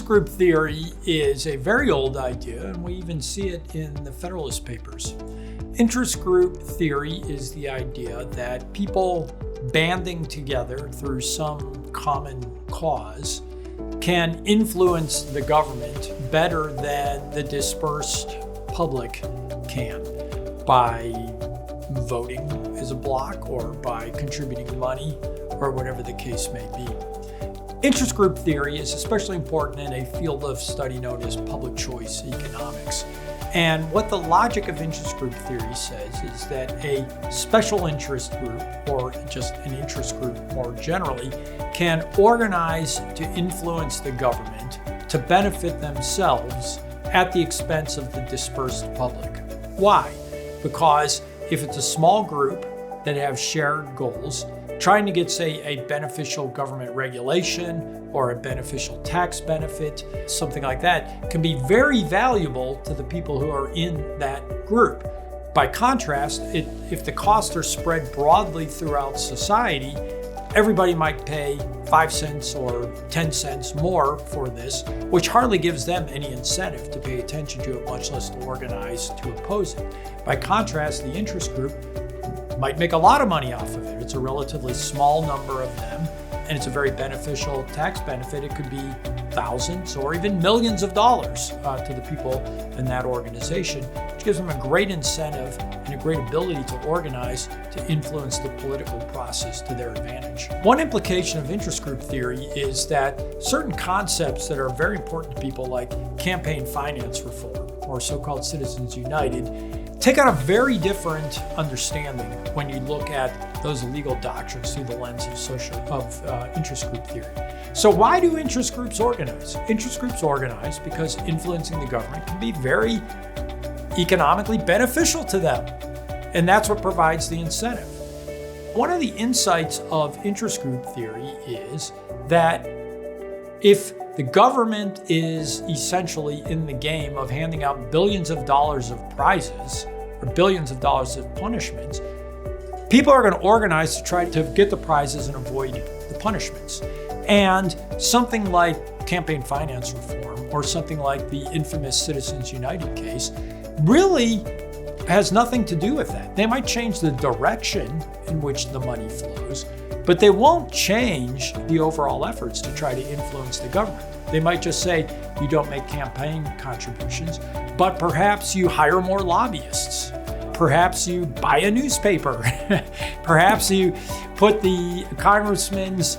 Interest group theory is a very old idea, and we even see it in the Federalist Papers. Interest group theory is the idea that people banding together through some common cause can influence the government better than the dispersed public can by voting as a bloc or by contributing money or whatever the case may be. Interest group theory is especially important in a field of study known as public choice economics. And what the logic of interest group theory says is that a special interest group, or just an interest group more generally, can organize to influence the government to benefit themselves at the expense of the dispersed public. Why? Because if it's a small group that have shared goals, trying to get, say, a beneficial government regulation or a beneficial tax benefit, something like that, can be very valuable to the people who are in that group. By contrast, if the costs are spread broadly throughout society, everybody might pay 5 cents or 10 cents more for this, which hardly gives them any incentive to pay attention to it, much less to organize to oppose it. By contrast, the interest group might make a lot of money off of it. It's a relatively small number of them, and it's a very beneficial tax benefit. It could be thousands or even millions of dollars to the people in that organization, which gives them a great incentive and a great ability to organize to influence the political process to their advantage. One implication of interest group theory is that certain concepts that are very important to people, like campaign finance reform or so-called Citizens United, take on a very different understanding when you look at those legal doctrines through the lens of interest group theory. So why do interest groups organize? Interest groups organize because influencing the government can be very economically beneficial to them, and that's what provides the incentive. One of the insights of interest group theory is that if the government is essentially in the game of handing out billions of dollars of prizes or billions of dollars of punishments, people are going to organize to try to get the prizes and avoid the punishments. And something like campaign finance reform or something like the infamous Citizens United case really has nothing to do with that. They might change the direction in which the money flows, but they won't change the overall efforts to try to influence the government. They might just say, you don't make campaign contributions, but perhaps you hire more lobbyists. Perhaps you buy a newspaper. Perhaps you put the congressman's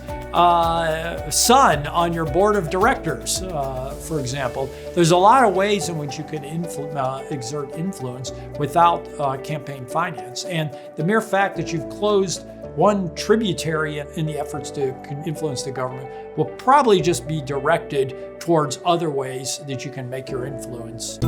son on your board of directors, for example. There's a lot of ways in which you can exert influence without campaign finance. And the mere fact that you've closed one tributary in the efforts to influence the government will probably just be directed towards other ways that you can make your influence.